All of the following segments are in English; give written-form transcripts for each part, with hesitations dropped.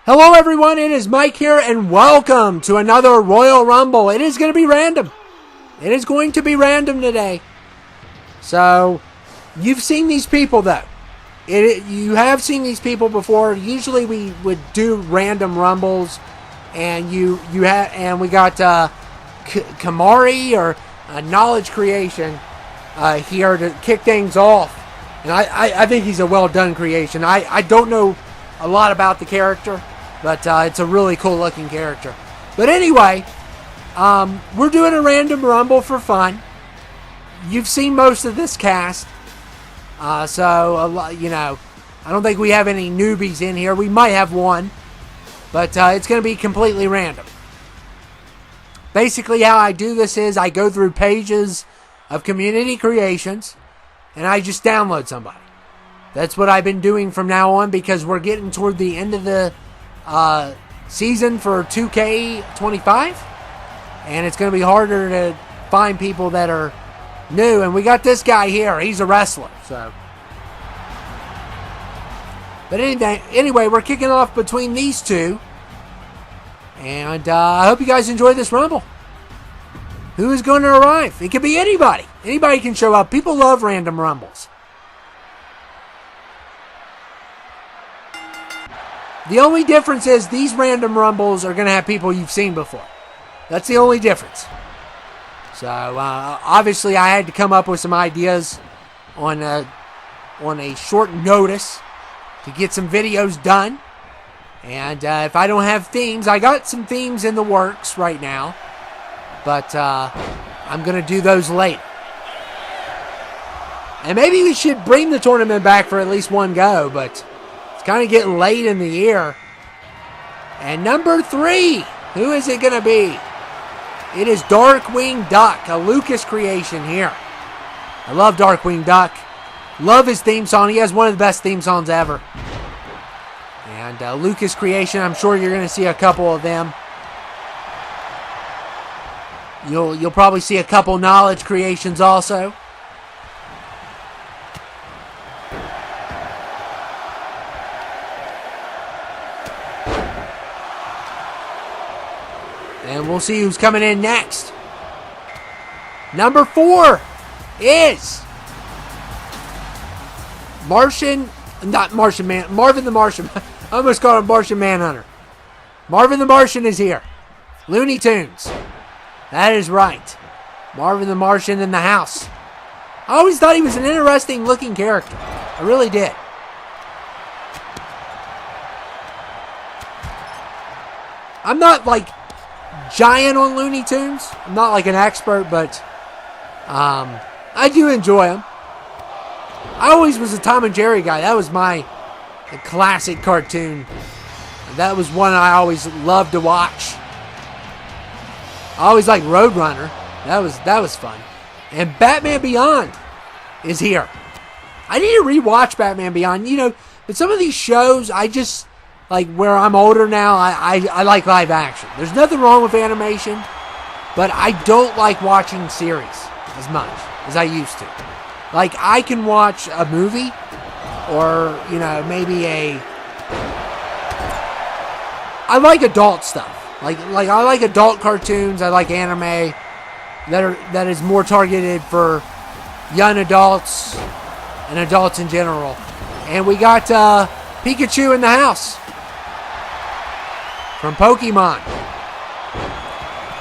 Hello everyone, it is Mike here and welcome to another Royal Rumble. It is going to be random. It is going to be random today. So, you've seen these people though. You have seen these people before. Usually we would do random Rumbles and we got Kamari or Knowledge Creation here to kick things off. And I think he's a well done creation. I don't know a lot about the character, but it's a really cool looking character. But anyway, we're doing a random Rumble for fun. You've seen most of this cast. So, I don't think we have any newbies in here. We might have one, but it's going to be completely random. Basically, how I do this is I go through pages of community creations, and I just download somebody. That's what I've been doing from now on because we're getting toward the end of the season for 2K25, and it's going to be harder to find people that are new. And we got this guy here. He's a wrestler. But anyway, we're kicking off between these two, and I hope you guys enjoy this Rumble. Who is going to arrive? It could be anybody. Anybody can show up. People love random Rumbles. The only difference is these random Rumbles are going to have people you've seen before. That's the only difference. So, obviously, I had to come up with some ideas on a short notice to get some videos done. And if I don't have themes, I got some themes in the works right now. But I'm going to do those later. And maybe we should bring the tournament back for at least one go, but it's kind of getting late in the year. And number 3, who is it going to be? It is Darkwing Duck, a Lucas creation here. I love Darkwing Duck. Love his theme song. He has one of the best theme songs ever. And Lucas creation, I'm sure you're going to see a couple of them. You'll probably see a couple knowledge creations also. And we'll see who's coming in next. Number 4 is Marvin the Martian. I almost called him Martian Manhunter. Marvin the Martian is here. Looney Tunes. That is right. Marvin the Martian in the house. I always thought he was an interesting looking character. I really did. I'm not like giant on Looney Tunes. I'm not like an expert, but I do enjoy them. I always was a Tom and Jerry guy. That was my classic cartoon. That was one I always loved to watch. I always liked Roadrunner. That was fun. And Batman Beyond is here. I need to rewatch Batman Beyond. But some of these shows, I just, like, where I'm older now, I like live action. There's nothing wrong with animation, but I don't like watching series as much as I used to. Like, I can watch a movie or, maybe I like adult stuff. Like I like adult cartoons. I like anime that is more targeted for young adults and adults in general. And we got Pikachu in the house from Pokemon.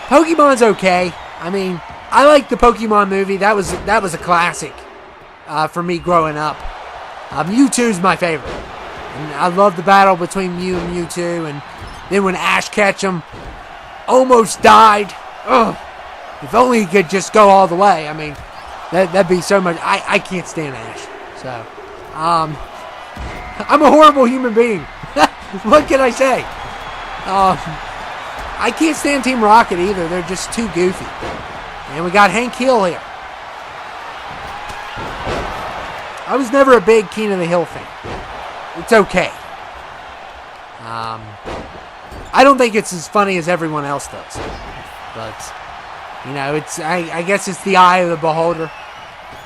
Pokemon's okay. I mean, I like the Pokemon movie. That was a classic for me growing up. Mewtwo's my favorite. And I love the battle between Mew and Mewtwo. And then when Ash Ketchum almost died. Ugh. If only he could just go all the way. I mean, that'd be so much. I can't stand Ash. So, I'm a horrible human being. What can I say? I can't stand Team Rocket either. They're just too goofy. And we got Hank Hill here. I was never a big King of the Hill fan. It's okay. I don't think it's as funny as everyone else does. But, I guess it's the eye of the beholder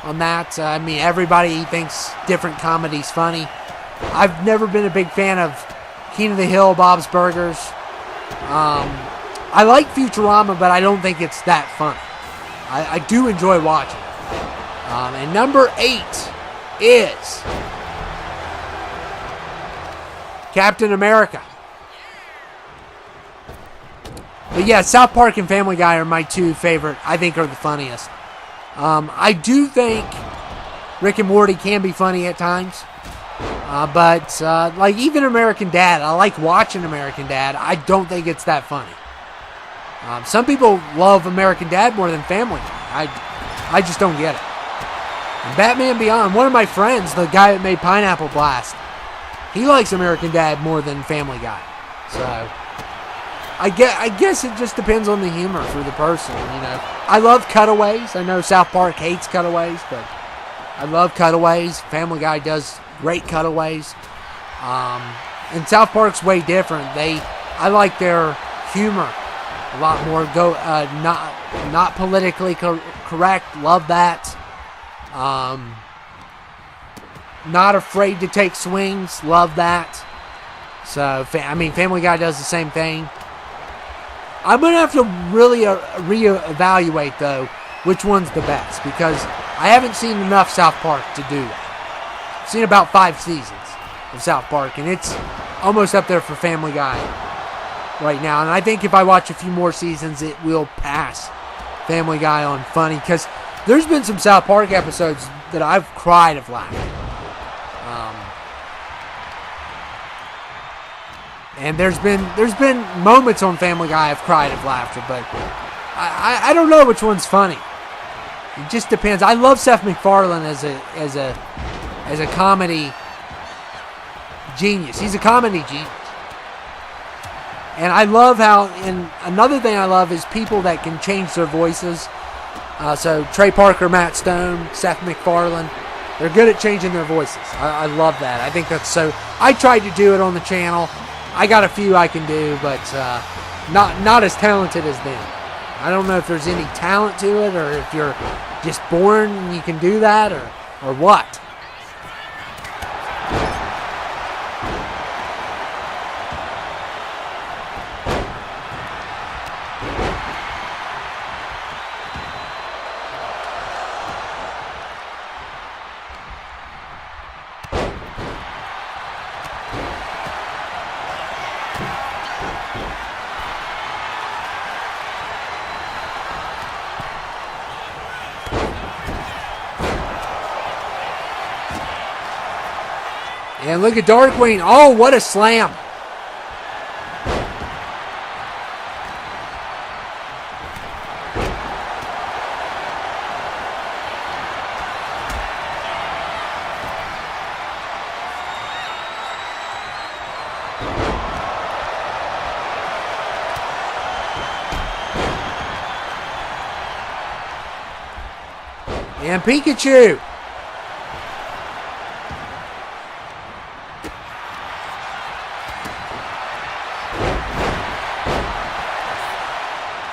on that. I mean, everybody thinks different comedy's funny. I've never been a big fan of King of the Hill, Bob's Burgers. I like Futurama, but I don't think it's that funny. I do enjoy watching it. And number 8 is Captain America. But yeah, South Park and Family Guy are my two favorite. I think are the funniest. I do think Rick and Morty can be funny at times. But like even American Dad, I like watching American Dad. I don't think it's that funny. Some people love American Dad more than Family Guy. I just don't get it. And Batman Beyond, one of my friends, the guy that made Pineapple Blast, he likes American Dad more than Family Guy. So I guess it just depends on the humor for the person, you know. I love cutaways. I know South Park hates cutaways, but I love cutaways. Family Guy does great cutaways. And South Park's way different. I like their humor a lot more. Not politically correct. Love that. Not afraid to take swings. Love that. So Family Guy does the same thing. I'm gonna have to really reevaluate though which one's the best, because I haven't seen enough South Park to do that. I've seen about 5 seasons of South Park, and it's almost up there for Family Guy right now. And I think if I watch a few more seasons, it will pass Family Guy on funny, because there's been some South Park episodes that I've cried of laughter. And there's been moments on Family Guy I've cried of laughter, but I don't know which one's funny. It just depends. I love Seth MacFarlane as a comedy genius. He's a comedy genius. And I love how, and another thing I love is people that can change their voices. So Trey Parker, Matt Stone, Seth MacFarlane, they're good at changing their voices. I love that. I think that's so. I tried to do it on the channel. I got a few I can do, but not as talented as them. I don't know if there's any talent to it, or if you're just born and you can do that, or what. And look at Darkwing. Oh, what a slam. And Pikachu.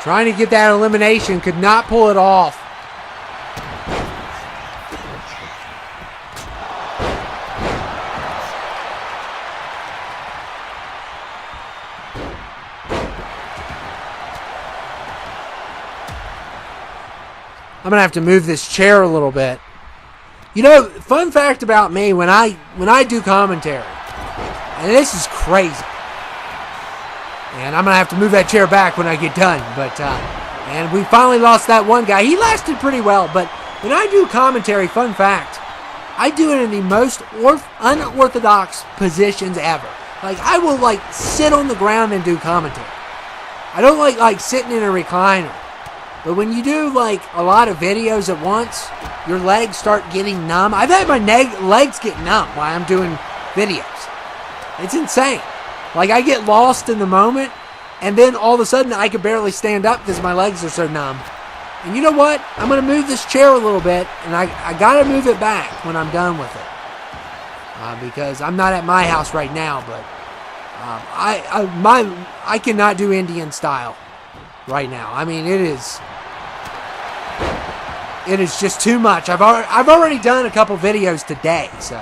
Trying to get that elimination, could not pull it off. I'm gonna have to move this chair a little bit. You know, fun fact about me, when I do commentary, and this is crazy. And I'm going to have to move that chair back when I get done. But and we finally lost that one guy. He lasted pretty well. But when I do commentary, fun fact, I do it in the most unorthodox positions ever. Like, I will, sit on the ground and do commentary. I don't like sitting in a recliner. But when you do, a lot of videos at once, your legs start getting numb. I've had my legs get numb while I'm doing videos. It's insane. I get lost in the moment, and then all of a sudden I can barely stand up because my legs are so numb. And you know what? I'm going to move this chair a little bit, and I got to move it back when I'm done with it. Because I'm not at my house right now, but I cannot do Indian style right now. I mean, it is just too much. I've already done a couple videos today, so.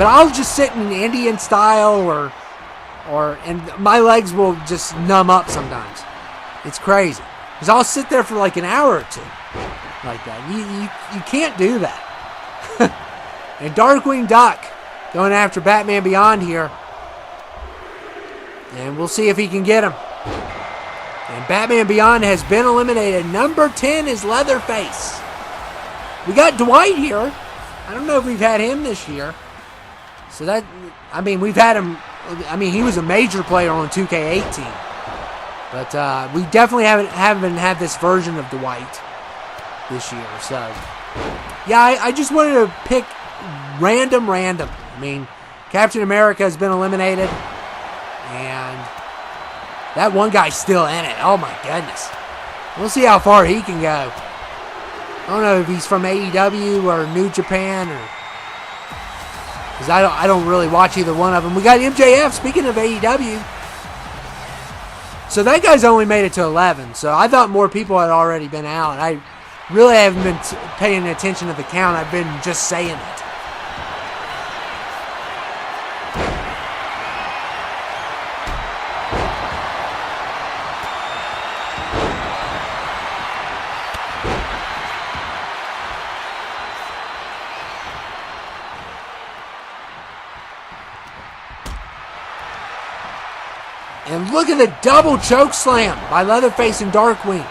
But I'll just sit in Indian style and my legs will just numb up sometimes. It's crazy. Because I'll sit there for like an hour or two like that. You can't do that. And Darkwing Duck going after Batman Beyond here. And we'll see if he can get him. And Batman Beyond has been eliminated. Number 10 is Leatherface. We got Dwight here. I don't know if we've had him this year. So that, I mean, we've had him. I mean, he was a major player on 2K18. But we definitely haven't had this version of Dwight this year. So, yeah, I just wanted to pick random. I mean, Captain America has been eliminated. And that one guy's still in it. Oh, my goodness. We'll see how far he can go. I don't know if he's from AEW or New Japan or... Because I don't really watch either one of them. We got MJF, speaking of AEW. So that guy's only made it to 11. So I thought more people had already been out. I really haven't been paying attention to the count. I've been just saying it. And look at the double choke slam by Leatherface and Darkwing.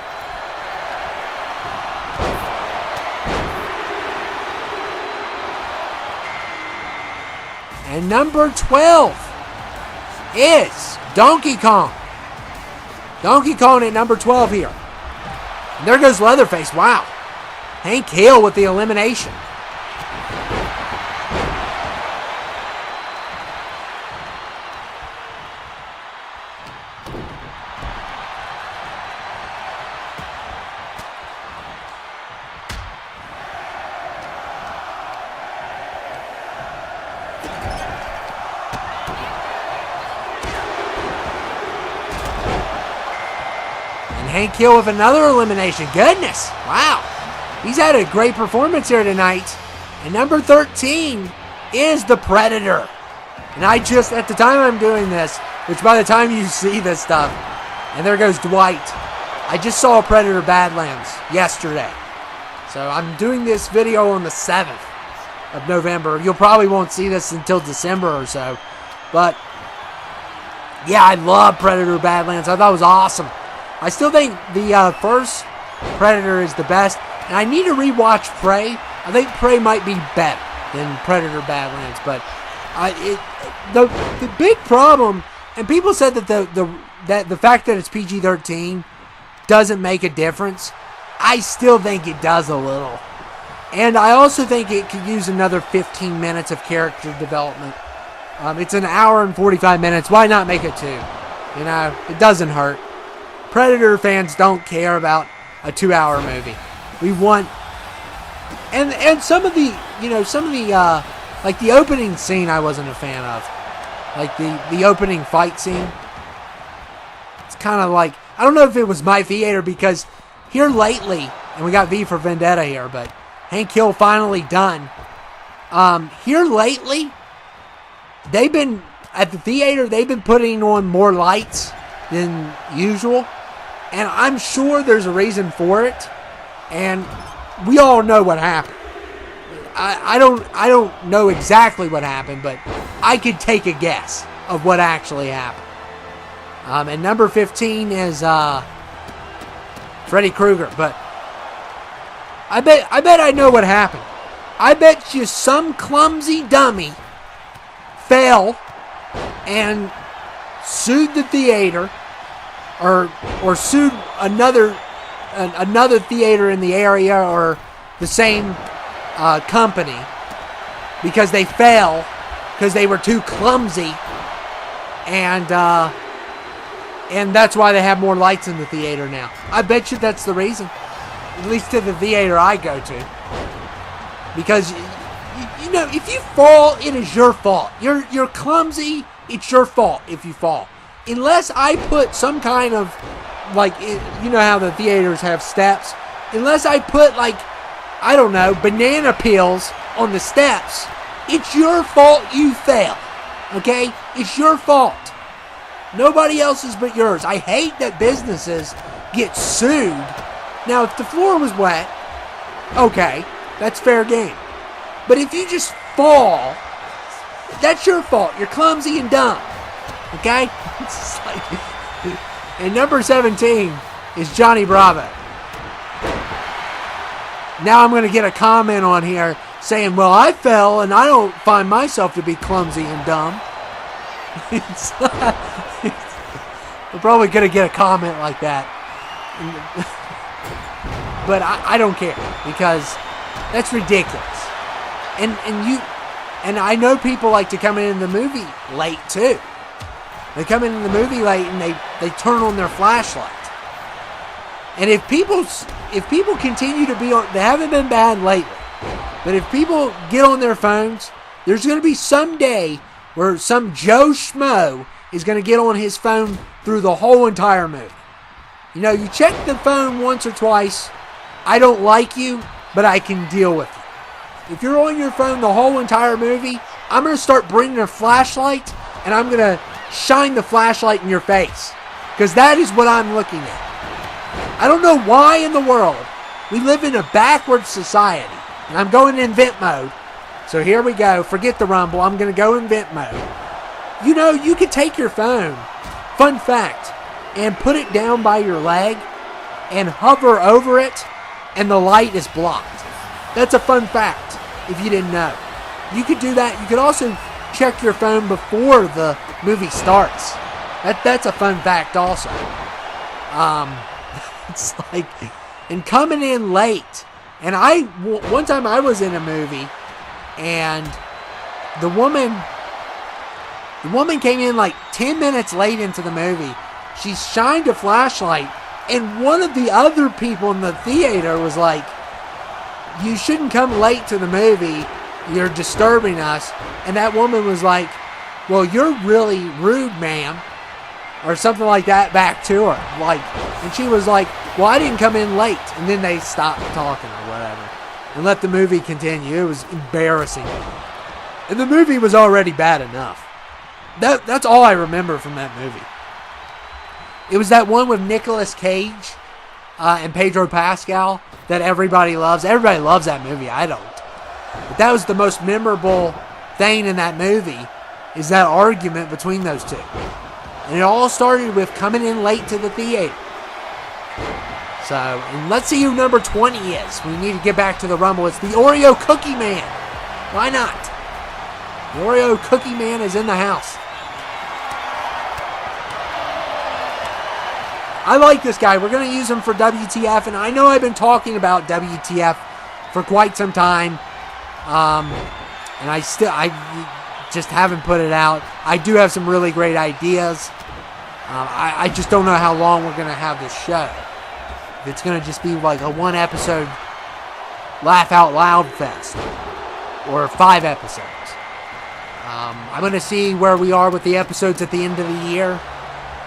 And number 12 is Donkey Kong. Donkey Kong at number 12 here. And there goes Leatherface. Wow. Hank Hill with the elimination. Hank Hill with another elimination. Goodness. Wow. He's had a great performance here tonight. And number 13 is the Predator. And I just, at the time I'm doing this, which by the time you see this stuff, and there goes Dwight. I just saw Predator Badlands yesterday. So I'm doing this video on the 7th of November. You'll probably won't see this until December or so. But, yeah, I love Predator Badlands. I thought it was awesome. I still think the first Predator is the best. And I need to rewatch Prey. I think Prey might be better than Predator Badlands. But the big problem, and people said that the fact that it's PG-13 doesn't make a difference. I still think it does a little. And I also think it could use another 15 minutes of character development. It's an hour and 45 minutes. Why not make it 2? You know, it doesn't hurt. Predator fans don't care about a 2-hour movie. We want, and some of the like the opening scene I wasn't a fan of, like the opening fight scene. It's kind of like, I don't know if it was my theater, because here lately, and we got V for Vendetta here, but Hank Hill finally done. Here lately, they've been at the theater. They've been putting on more lights than usual. And I'm sure there's a reason for it. And we all know what happened. I don't know exactly what happened, but I could take a guess of what actually happened. And number 15 is Freddy Krueger. But I bet I know what happened. I bet you some clumsy dummy fell and sued the theater. Or sued another theater in the area or the same company because they fell because they were too clumsy, and that's why they have more lights in the theater now. I bet you that's the reason, at least to the theater I go to, because you know, if you fall, it is your fault. You're clumsy. It's your fault if you fall. Unless I put some kind of, like, you know how the theaters have steps. Unless I put, like, I don't know, banana peels on the steps, It's your fault you fail. Okay? It's your fault. Nobody else's but yours. I hate that businesses get sued. Now, if the floor was wet, okay, that's fair game. But if you just fall, that's your fault. You're clumsy and dumb. Okay? It's like, and number 17 is Johnny Bravo. Now I'm going to get a comment on here saying, well, I fell and I don't find myself to be clumsy and dumb. We're probably going to get a comment like that. But I don't care, because that's ridiculous. And I know people like to come in the movie late too. They come in the movie late and they turn on their flashlight. And if people continue to be on, they haven't been bad lately, but if people get on their phones, there's going to be some day where some Joe Schmo is going to get on his phone through the whole entire movie. You know, you check the phone once or twice. I don't like you, but I can deal with you. If you're on your phone the whole entire movie, I'm going to start bringing a flashlight, and I'm going to shine the flashlight in your face, because that is what I'm looking at. I don't know why in the world we live in a backwards society, and I'm going in invent mode. So here we go. Forget the Rumble. I'm going to go invent mode. You know, you could take your phone, fun fact, and put it down by your leg and hover over it, and the light is blocked. That's a fun fact if you didn't know. You could do that. You could also check your phone before the movie starts. That's a fun fact also. It's like, and coming in late. And one time I was in a movie, and the woman came in like 10 minutes late into the movie. She shined a flashlight, and one of the other people in the theater was like, you shouldn't come late to the movie. You're disturbing us. And that woman was like, well, you're really rude, ma'am. Or something like that back to her. Like, and she was like, well, I didn't come in late. And then they stopped talking or whatever and let the movie continue. It was embarrassing. And the movie was already bad enough. That's all I remember from that movie. It was that one with Nicolas Cage and Pedro Pascal that everybody loves. Everybody loves that movie. I don't. But that was the most memorable thing in that movie, is that argument between those two. And it all started with coming in late to the theater. So, and let's see who number 20 is. We need to get back to the Rumble. It's the Oreo Cookie Man. Why not? The Oreo Cookie Man is in the house. I like this guy. We're going to use him for WTF, and I know I've been talking about WTF for quite some time, and I just haven't put it out. I do have some really great ideas. I just don't know how long we're going to have this show. If it's going to just be like a one episode laugh out loud fest, or 5 episodes. I'm going to see where we are with the episodes at the end of the year,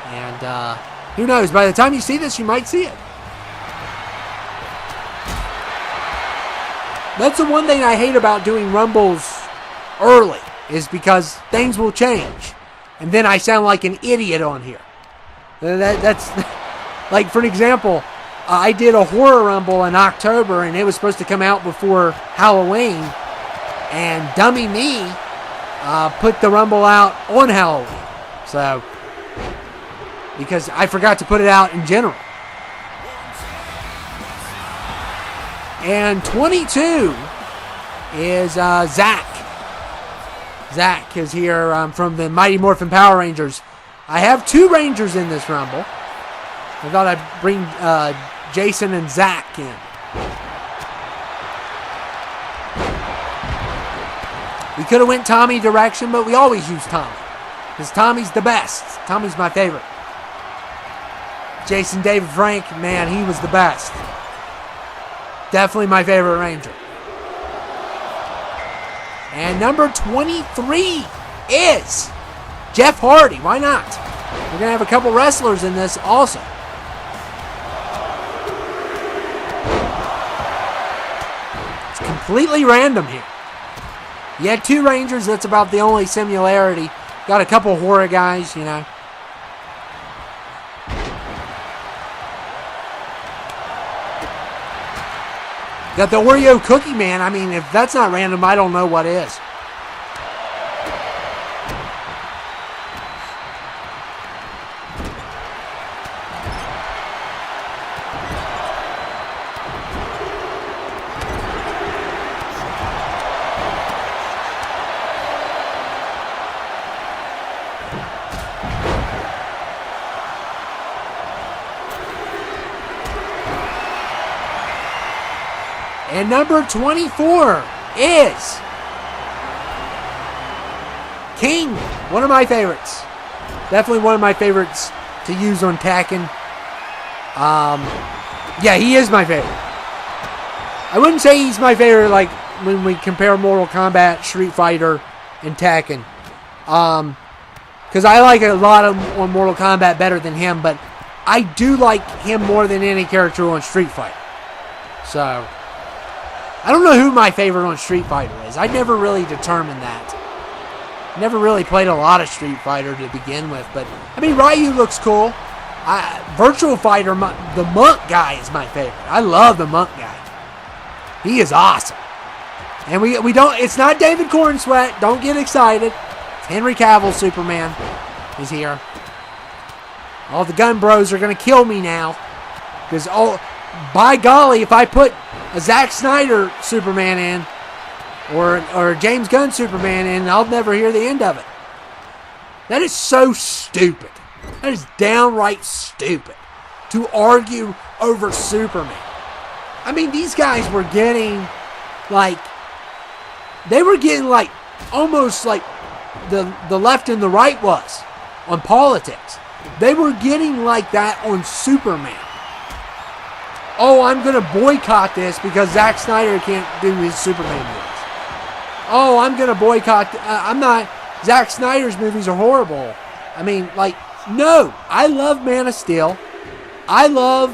and who knows? By the time you see this, you might see it. That's the one thing I hate about doing Rumbles early, is because things will change. And then I sound like an idiot on here. That's like, for an example, I did a horror Rumble in October, and it was supposed to come out before Halloween. And dummy me put the Rumble out on Halloween. So, because I forgot to put it out in general. And 22 is Zach. Zach is here from the Mighty Morphin Power Rangers. I have 2 Rangers in this Rumble. I thought I'd bring Jason and Zach in. We could have went Tommy direction, but we always use Tommy, because Tommy's the best. Tommy's my favorite. Jason David Frank, man, he was the best. Definitely my favorite Ranger. And number 23 is Jeff Hardy. Why not? We're going to have a couple wrestlers in this also. It's completely random here. You had 2 Rangers. That's about the only similarity. Got a couple horror guys, you know. Got the Oreo Cookie Man. I mean, if that's not random, I don't know what is. And number 24 is King. One of my favorites. Definitely one of my favorites to use on Tekken. Yeah, he is my favorite. I wouldn't say he's my favorite like when we compare Mortal Kombat, Street Fighter, and Tekken. Because I like a lot of on Mortal Kombat better than him, but I do like him more than any character on Street Fighter. So I don't know who my favorite on Street Fighter is. I never really determined that. Never really played a lot of Street Fighter to begin with, but I mean Ryu looks cool. Virtual Fighter, the Monk guy is my favorite. I love the Monk guy. He is awesome. And we don't. It's not David Cornsweat. Don't get excited. It's Henry Cavill Superman is here. All the gun bros are gonna kill me now because by golly, if I put a Zack Snyder Superman in, or a James Gunn Superman in, I'll never hear the end of it. That is so stupid. That is downright stupid to argue over Superman. I mean, these guys were getting like, almost like the left and the right was on politics. They were getting like that on Superman. Oh, I'm going to boycott this because Zack Snyder can't do his Superman movies. Oh, I'm going to boycott. Zack Snyder's movies are horrible. I mean, like, no. I love Man of Steel. I love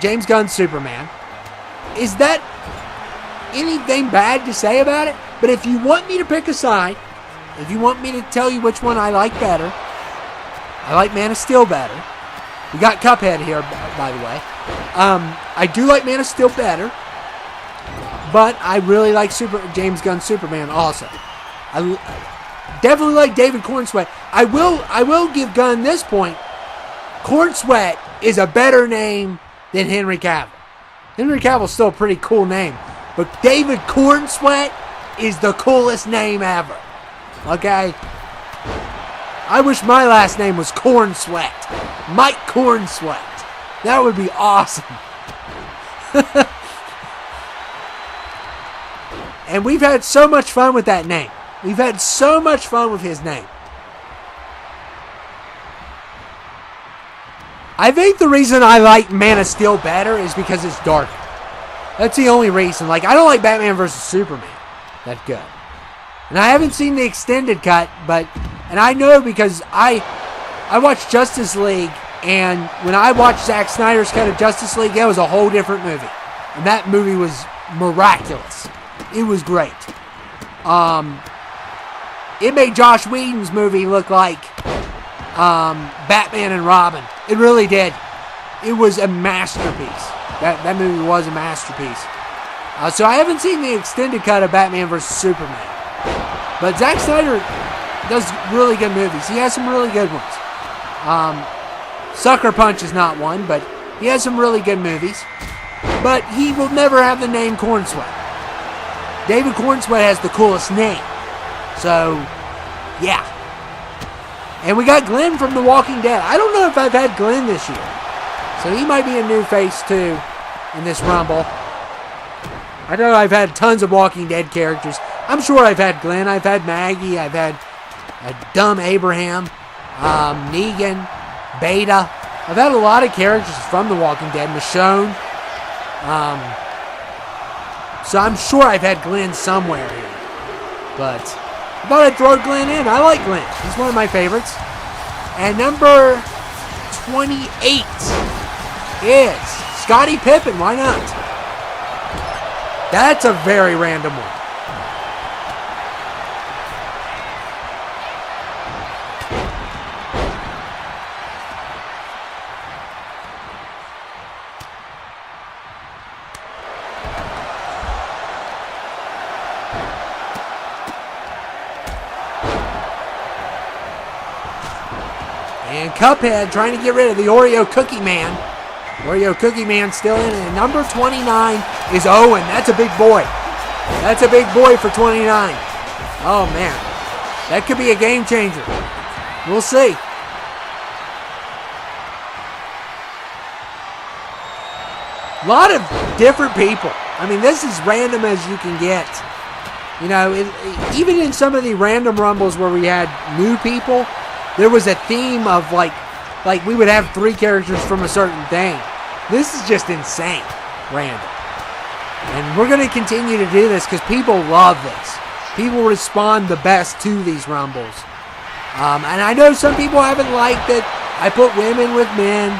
James Gunn's Superman. Is that anything bad to say about it? But if you want me to pick a side, if you want me to tell you which one I like better, I like Man of Steel better. We got Cuphead here, by the way. I do like Man of Steel better, but I really like James Gunn's Superman also. I definitely like David Cornsweat. I will give Gunn this point. Cornsweat is a better name than Henry Cavill. Henry Cavill's still a pretty cool name, but David Cornsweat is the coolest name ever. Okay? I wish my last name was Cornsweat. Mike Cornsweat. That would be awesome. And we've had so much fun with that name. We've had so much fun with his name. I think the reason I like Man of Steel better is because it's darker. That's the only reason. Like, I don't like Batman vs. Superman that good. And I haven't seen the extended cut, and I know because I watched Justice League, and when I watched Zack Snyder's cut of Justice League, that was a whole different movie. And that movie was miraculous. It was great. It made Josh Whedon's movie look like Batman and Robin. It really did. It was a masterpiece. That movie was a masterpiece. So I haven't seen the extended cut of Batman vs. Superman. But Zack Snyder does really good movies. He has some really good ones. Sucker Punch is not one, but he has some really good movies. But he will never have the name Cornsweat. David Cornsweat has the coolest name. So, yeah. And we got Glenn from The Walking Dead. I don't know if I've had Glenn this year. So he might be a new face too in this Rumble. I know I've had tons of Walking Dead characters. I'm sure I've had Glenn. I've had Maggie. I've had Dumb Abraham, Negan, Beta. I've had a lot of characters from The Walking Dead. Michonne. So I'm sure I've had Glenn somewhere here. But I thought I'd throw Glenn in. I like Glenn. He's one of my favorites. And number 28 is Scottie Pippen. Why not? That's a very random one. And Cuphead trying to get rid of the Oreo Cookie Man. Oreo Cookie Man still in it. And number 29 is Owen. That's a big boy. That's a big boy for 29. Oh, man. That could be a game changer. We'll see. A lot of different people. I mean, this is random as you can get. You know, even in some of the random rumbles where we had new people, there was a theme of like we would have 3 characters from a certain thing. This is just insane random. And we're going to continue to do this because people love this. People respond the best to these rumbles. And I know some people haven't liked that I put women with men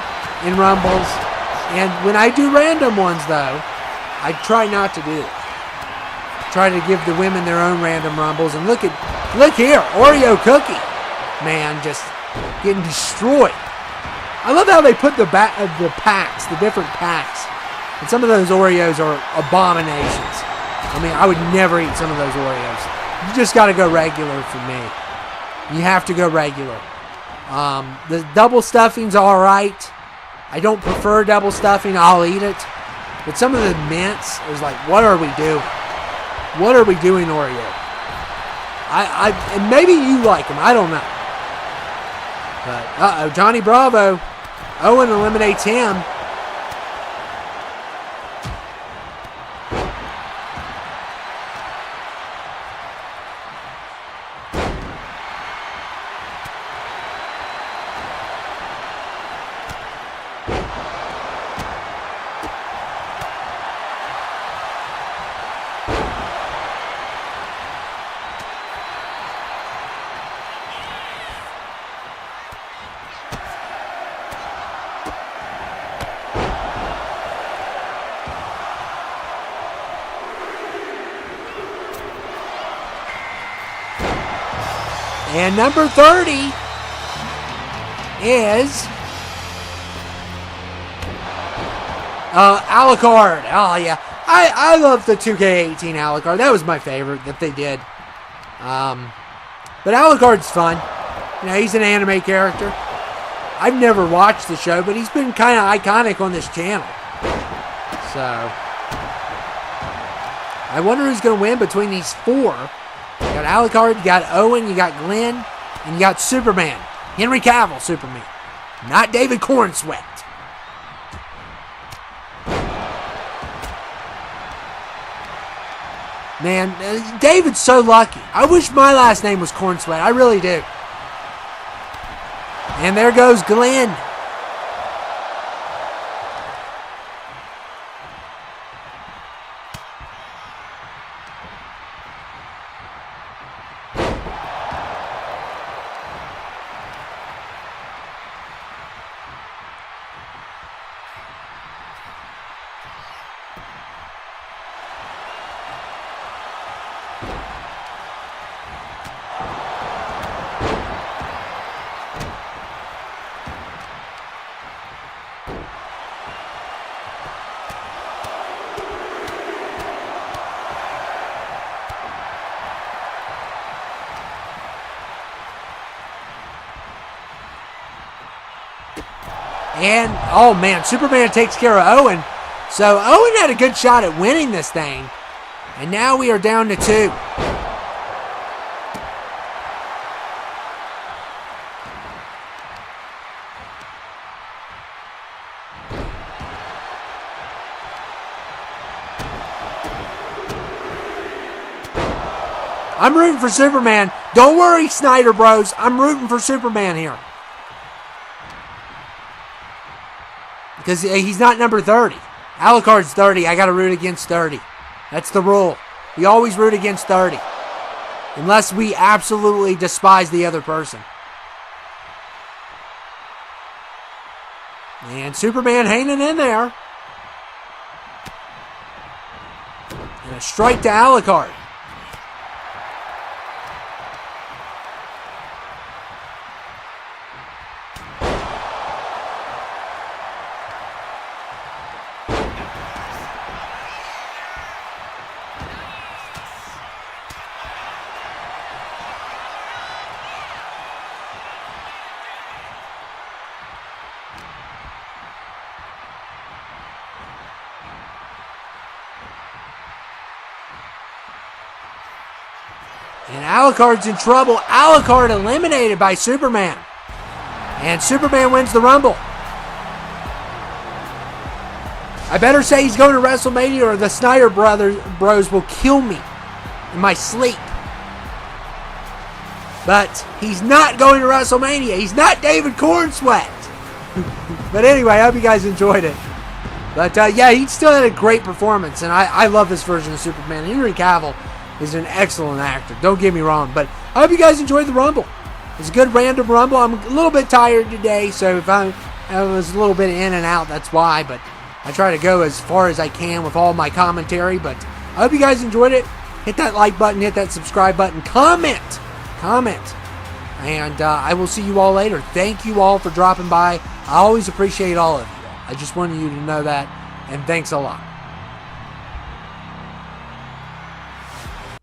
in rumbles. And when I do random ones, though, I try not to do it. Try to give the women their own random rumbles. And look here, Oreo Cookie Man just getting destroyed. I love how they put the packs, the different packs. And some of those Oreos are abominations. I mean, I would never eat some of those Oreos. You just got to go regular for me. You have to go regular. The double stuffing's all right. I don't prefer double stuffing. I'll eat it. But some of the mints is like, what are we doing? What are we doing, Oreo? And maybe you like them. I don't know. But, Johnny Bravo. Owen eliminates him. And number 30 is Alucard. Oh, yeah. I love the 2K18 Alucard. That was my favorite that they did. But Alucard's fun. You know, he's an anime character. I've never watched the show, but he's been kind of iconic on this channel. So, I wonder who's going to win between these 4. You got Alucard, you got Owen, you got Glenn, and you got Superman. Henry Cavill Superman. Not David Cornsweat. Man, David's so lucky. I wish my last name was Cornsweat. I really do. And there goes Glenn. And, oh man, Superman takes care of Owen. So Owen had a good shot at winning this thing. And now we are down to 2. I'm rooting for Superman. Don't worry, Snyder Bros. I'm rooting for Superman here. Because he's not number 30. Alucard's 30. I got to root against 30. That's the rule. We always root against 30. Unless we absolutely despise the other person. And Superman hanging in there. And a strike to Alucard. And Alucard's in trouble. Alucard eliminated by Superman. And Superman wins the Rumble. I better say he's going to WrestleMania or the Snyder bros will kill me in my sleep. But he's not going to WrestleMania. He's not David Cornsweat. But anyway, I hope you guys enjoyed it. But yeah, he still had a great performance. And I love this version of Superman. Henry Cavill is an excellent actor. Don't get me wrong. But I hope you guys enjoyed the Rumble. It's a good random Rumble. I'm a little bit tired today. So if I was a little bit in and out, that's why. But I try to go as far as I can with all my commentary. But I hope you guys enjoyed it. Hit that like button. Hit that subscribe button. Comment. And I will see you all later. Thank you all for dropping by. I always appreciate all of you. I just wanted you to know that. And thanks a lot.